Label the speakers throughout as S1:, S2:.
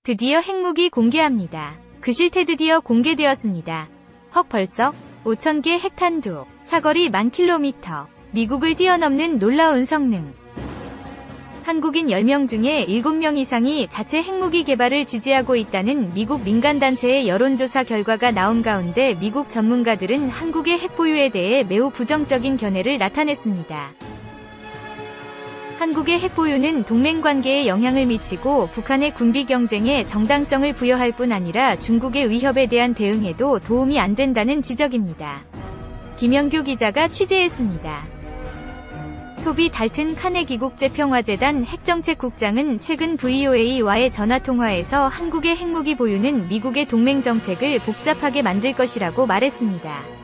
S1: 드디어 핵무기 공개합니다. 그 실태 드디어 공개되었습니다. 헉, 벌써 5,000개 핵탄두, 사거리 10,000km, 미국을 뛰어넘는 놀라운 성능. 한국인 10명 중에 7명 이상이 자체 핵무기 개발을 지지하고 있다는 미국 민간단체의 여론조사 결과가 나온 가운데 미국 전문가들은 한국의 핵보유에 대해 매우 부정적인 견해를 나타냈습니다. 한국의 핵보유는 동맹관계에 영향을 미치고 북한의 군비 경쟁에 정당성을 부여할 뿐 아니라 중국의 위협에 대한 대응에도 도움이 안 된다는 지적입니다. 김영규 기자가 취재했습니다. 토비 달튼 카네기 국제평화재단 핵정책국장은 최근 VOA와의 전화통화에서 한국의 핵무기 보유는 미국의 동맹 정책을 복잡하게 만들 것이라고 말했습니다.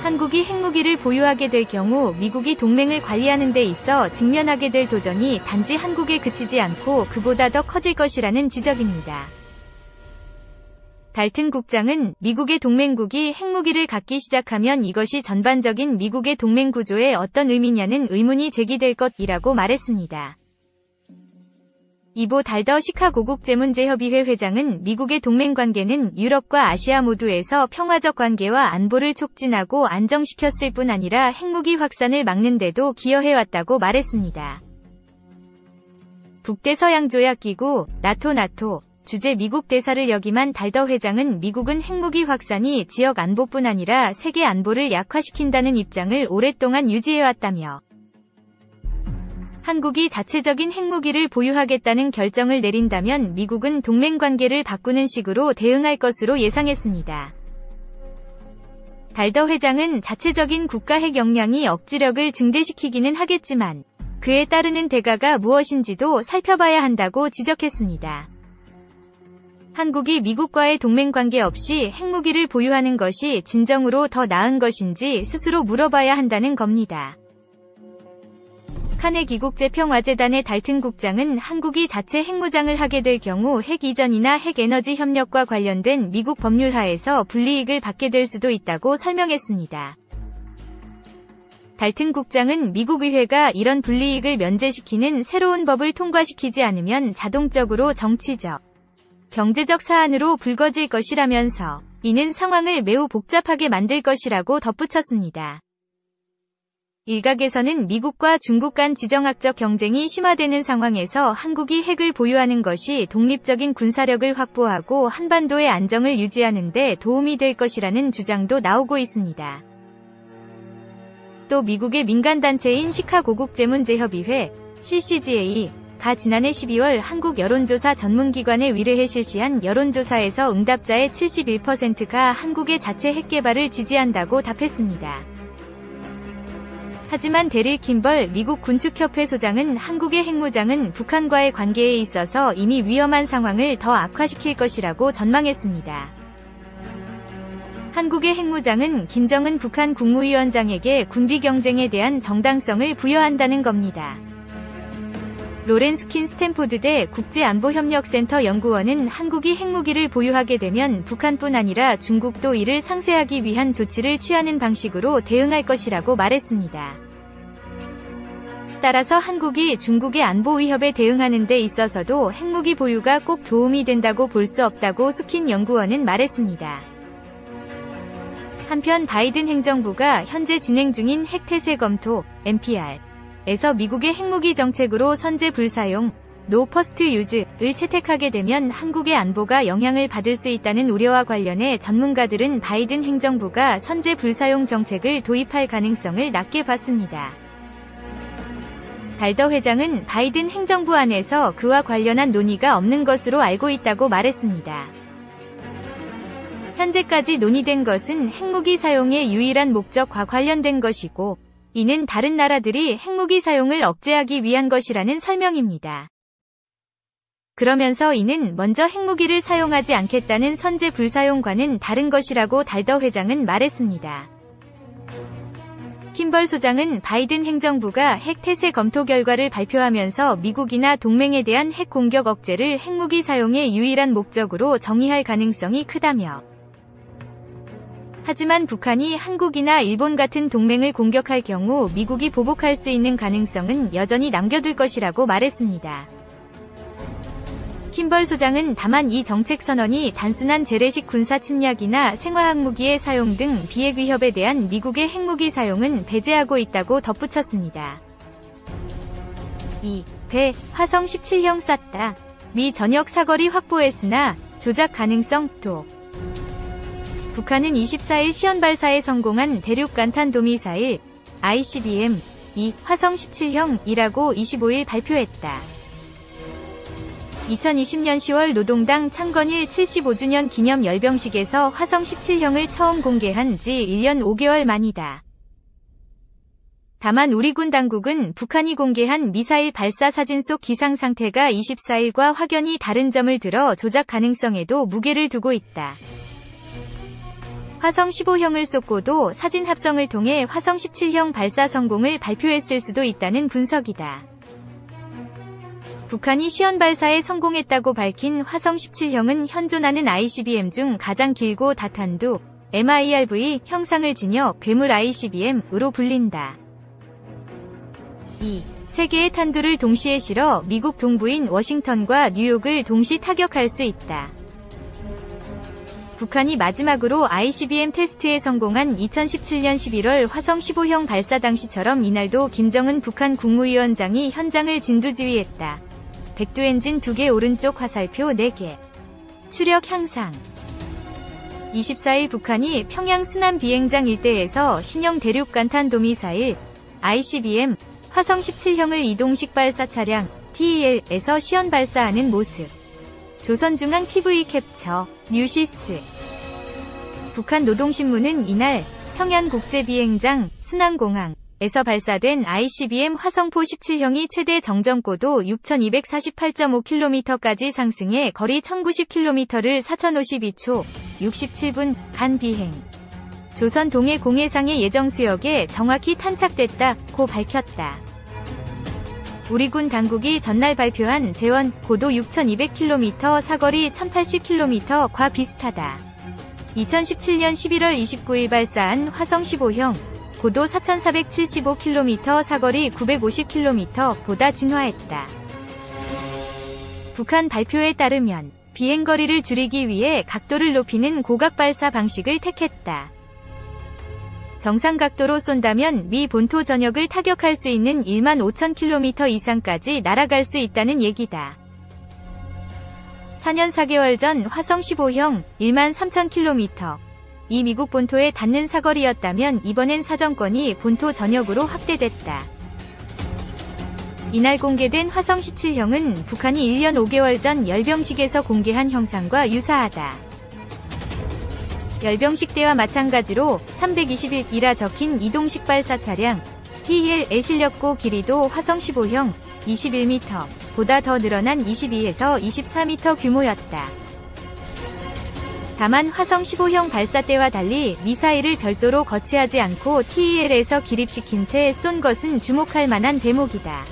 S1: 한국이 핵무기를 보유하게 될 경우 미국이 동맹을 관리하는 데 있어 직면하게 될 도전이 단지 한국에 그치지 않고 그보다 더 커질 것이라는 지적입니다. 달튼 국장은 미국의 동맹국이 핵무기를 갖기 시작하면 이것이 전반적인 미국의 동맹 구조에 어떤 의미냐는 의문이 제기될 것이라고 말했습니다. 이보 달더 시카고국제문제협의회 회장은 미국의 동맹관계는 유럽과 아시아 모두에서 평화적 관계와 안보를 촉진하고 안정시켰을 뿐 아니라 핵무기 확산을 막는 데도 기여해왔다고 말했습니다. 북대서양조약기구, 나토 주재 미국 대사를 역임한 달더 회장은 미국은 핵무기 확산이 지역 안보뿐 아니라 세계 안보를 약화시킨다는 입장을 오랫동안 유지해왔다며 한국이 자체적인 핵무기를 보유하겠다는 결정을 내린다면 미국은 동맹관계를 바꾸는 식으로 대응할 것으로 예상했습니다. 달더 회장은 자체적인 국가 핵 역량이 억지력을 증대시키기는 하겠지만 그에 따르는 대가가 무엇인지도 살펴봐야 한다고 지적했습니다. 한국이 미국과의 동맹관계 없이 핵무기를 보유하는 것이 진정으로 더 나은 것인지 스스로 물어봐야 한다는 겁니다. 카네기 국제평화재단의 달튼 국장은 한국이 자체 핵무장을 하게 될 경우 핵 이전이나 핵에너지 협력과 관련된 미국 법률 하에서 불이익을 받게 될 수도 있다고 설명했습니다. 달튼 국장은 미국 의회가 이런 불이익을 면제시키는 새로운 법을 통과시키지 않으면 자동적으로 정치적, 경제적 사안으로 불거질 것이라면서 이는 상황을 매우 복잡하게 만들 것이라고 덧붙였습니다. 일각에서는 미국과 중국 간 지정학적 경쟁이 심화되는 상황에서 한국이 핵을 보유하는 것이 독립적인 군사력을 확보하고 한반도의 안정을 유지하는 데 도움이 될 것이라는 주장도 나오고 있습니다. 또 미국의 민간단체인 시카고국제문제협의회 (CCGA)가 지난해 12월 한국 여론조사 전문기관에 의뢰해 실시한 여론조사에서 응답자의 71%가 한국의 자체 핵개발을 지지한다고 답했습니다. 하지만 데릴 킴벌 미국 군축협회 소장은 한국의 핵무장은 북한과의 관계에 있어서 이미 위험한 상황을 더 악화시킬 것이라고 전망했습니다. 한국의 핵무장은 김정은 북한 국무위원장에게 군비 경쟁에 대한 정당성을 부여한다는 겁니다. 로렌스킨 스탠포드대 국제안보협력센터 연구원은 한국이 핵무기를 보유하게 되면 북한뿐 아니라 중국도 이를 상쇄하기 위한 조치를 취하는 방식으로 대응할 것이라고 말했습니다. 따라서 한국이 중국의 안보 위협에 대응하는 데 있어서도 핵무기 보유가 꼭 도움이 된다고 볼 수 없다고 수킨 연구원은 말했습니다. 한편 바이든 행정부가 현재 진행 중인 핵태세 검토 (NPR)에서 미국의 핵무기 정책으로 선제 불사용 (No First Use를 채택하게 되면 한국의 안보가 영향을 받을 수 있다는 우려와 관련해 전문가들은 바이든 행정부가 선제 불사용 정책을 도입할 가능성을 낮게 봤습니다. 달더 회장은 바이든 행정부 안에서 그와 관련한 논의가 없는 것으로 알고 있다고 말했습니다. 현재까지 논의된 것은 핵무기 사용의 유일한 목적과 관련된 것이고 이는 다른 나라들이 핵무기 사용을 억제하기 위한 것이라는 설명입니다. 그러면서 이는 먼저 핵무기를 사용하지 않겠다는 선제 불사용과는 다른 것이라고 달더 회장은 말했습니다. 킴벌 소장은 바이든 행정부가 핵태세 검토 결과를 발표하면서 미국이나 동맹에 대한 핵 공격 억제를 핵무기 사용의 유일한 목적으로 정의할 가능성이 크다며 하지만 북한이 한국이나 일본 같은 동맹을 공격할 경우 미국이 보복할 수 있는 가능성은 여전히 남겨둘 것이라고 말했습니다. 킴벌 소장은 다만 이 정책 선언이 단순한 재래식 군사 침략이나 생화학무기의 사용 등 비핵 위협에 대한 미국의 핵무기 사용은 배제하고 있다고 덧붙였습니다. 2. 배, 화성 17형 쐈다. 미 전역 사거리 확보했으나 조작 가능성 또. 북한은 24일 시험 발사에 성공한 대륙간탄도미사일 ICBM-2 화성 17형이라고 25일 발표했다. 2020년 10월 노동당 창건일 75주년 기념 열병식에서 화성 17형을 처음 공개한 지 1년 5개월 만이다. 다만 우리 군 당국은 북한이 공개한 미사일 발사 사진 속 기상 상태가 24일과 확연히 다른 점을 들어 조작 가능성에도 무게를 두고 있다. 화성 15형을 쏟고도 사진 합성을 통해 화성 17형 발사 성공을 발표했을 수도 있다는 분석이다. 북한이 시험 발사에 성공했다고 밝힌 화성 17형은 현존하는 ICBM 중 가장 길고 다탄두 MIRV 형상을 지녀 괴물 ICBM으로 불린다. 2. 세 개의 탄두를 동시에 실어 미국 동부인 워싱턴과 뉴욕을 동시 타격할 수 있다. 북한이 마지막으로 ICBM 테스트에 성공한 2017년 11월 화성 15형 발사 당시처럼 이날도 김정은 북한 국무위원장이 현장을 진두지휘했다. 백두 엔진 2개 오른쪽 화살표 4개. 추력 향상. 24일 북한이 평양 순안 비행장 일대에서 신형 대륙간탄도미사일 ICBM 화성 17형을 이동식 발사 차량 TEL에서 시험 발사하는 모습. 조선중앙TV 캡처 뉴시스. 북한 노동신문은 이날 평양국제비행장 순안공항에서 발사된 ICBM 화성포 17형이 최대 정점고도 6248.5km까지 상승해 거리 1090km를 4052초 67분 간 비행. 조선 동해 공해상의 예정 수역에 정확히 탄착됐다고 밝혔다. 우리 군 당국이 전날 발표한 재원 고도 6200km 사거리 1080km과 비슷하다. 2017년 11월 29일 발사한 화성 15형 고도 4475km 사거리 950km보다 진화했다. 북한 발표에 따르면 비행거리를 줄이기 위해 각도를 높이는 고각 발사 방식을 택했다. 정상 각도로 쏜다면 미 본토 전역을 타격할 수 있는 1만 5,000km 이상까지 날아갈 수 있다는 얘기다. 4년 4개월 전 화성 15형 1만 3,000km. 이 미국 본토에 닿는 사거리였다면 이번엔 사정권이 본토 전역으로 확대됐다. 이날 공개된 화성 17형은 북한이 1년 5개월 전 열병식에서 공개한 형상과 유사하다. 열병식 때와 마찬가지로 321이라 적힌 이동식 발사 차량 TEL의 실력고 길이도 화성 15형 21m보다 더 늘어난 22에서 24m 규모였다. 다만 화성 15형 발사 때와 달리 미사일을 별도로 거치하지 않고 TEL에서 기립시킨 채 쏜 것은 주목할 만한 대목이다.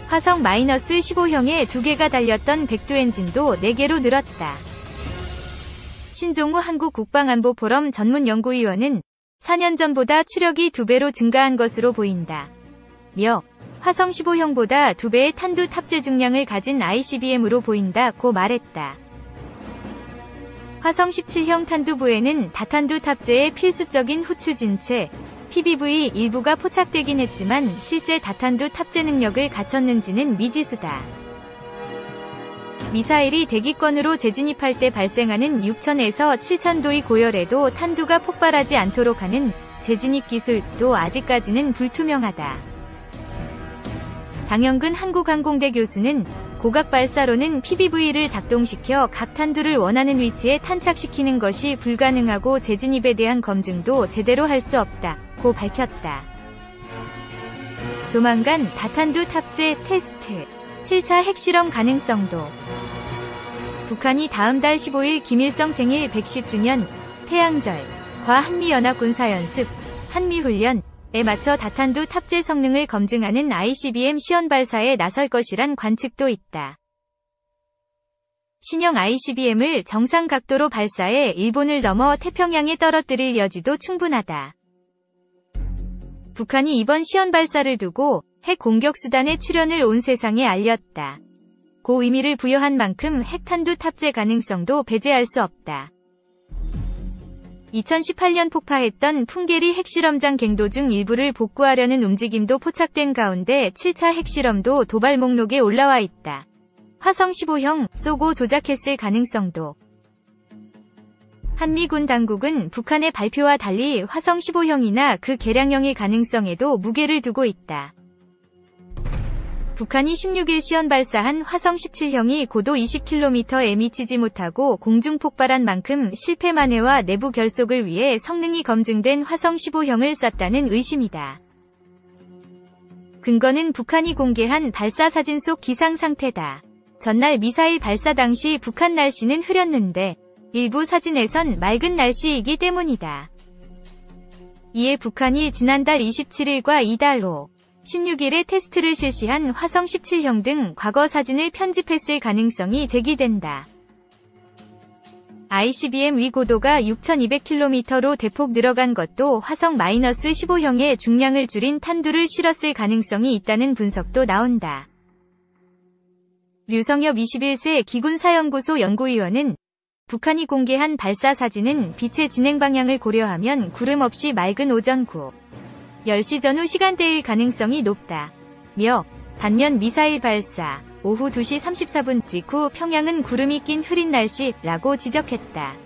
S1: 화성 -15형에 2개가 달렸던 백두 엔진도 4개로 늘었다. 신종우 한국국방안보포럼 전문연구위원은 4년 전보다 추력이 2배로 증가한 것으로 보인다. 며 화성 15형보다 2배의 탄두 탑재 중량을 가진 ICBM으로 보인다고 말했다. 화성 17형 탄두부에는 다탄두 탑재의 필수적인 후추진체 PBV 일부가 포착되긴 했지만 실제 다탄두 탑재 능력을 갖췄는지는 미지수다. 미사일이 대기권으로 재진입할 때 발생하는 6000에서 7000도의 고열에도 탄두가 폭발하지 않도록 하는 재진입 기술도 아직까지는 불투명하다. 장영근 한국항공대 교수는 고각 발사로는 PBV를 작동시켜 각 탄두를 원하는 위치에 탄착시키는 것이 불가능하고 재진입에 대한 검증도 제대로 할 수 없다고 밝혔다. 조만간 다탄두 탑재 테스트 7차 핵실험 가능성도. 북한이 다음 달 15일 김일성 생일 110주년 태양절과 한미연합군사연습 한미훈련에 맞춰 다탄두 탑재 성능을 검증하는 ICBM 시험 발사에 나설 것이란 관측도 있다. 신형 ICBM을 정상 각도로 발사해 일본을 넘어 태평양에 떨어뜨릴 여지도 충분하다. 북한이 이번 시험 발사를 두고 핵 공격 수단의 출현을 온 세상에 알렸다. 고 의미를 부여한 만큼 핵탄두 탑재 가능성도 배제할 수 없다. 2018년 폭파했던 풍계리 핵실험장 갱도중 일부를 복구하려는 움직임도 포착된 가운데 7차 핵실험도 도발 목록에 올라와 있다. 화성 15형 쏘고 조작했을 가능성도. 한미군 당국은 북한의 발표와 달리 화성 15형이나 그 개량형의 가능성에도 무게를 두고 있다. 북한이 16일 시험 발사한 화성 17형이 고도 20km에 미치지 못하고 공중 폭발한 만큼 실패 만회와 내부 결속을 위해 성능이 검증된 화성 15형을 쐈다는 의심이다. 근거는 북한이 공개한 발사 사진 속 기상 상태다. 전날 미사일 발사 당시 북한 날씨는 흐렸는데 일부 사진에선 맑은 날씨이기 때문이다. 이에 북한이 지난달 27일과 이달 후 16일에 테스트를 실시한 화성 17형 등 과거 사진을 편집했을 가능성이 제기된다. ICBM 위고도가 6200km로 대폭 늘어간 것도 화성 -15형의 중량을 줄인 탄두를 실었을 가능성이 있다는 분석도 나온다. 류성엽 21세 기군사연구소 연구위원은 북한이 공개한 발사 사진은 빛의 진행 방향을 고려하면 구름 없이 맑은 오전 10시 전후 시간대일 가능성이 높다. 반면 미사일 발사 오후 2시 34분 직후 평양은 구름이 낀 흐린 날씨라고 지적했다.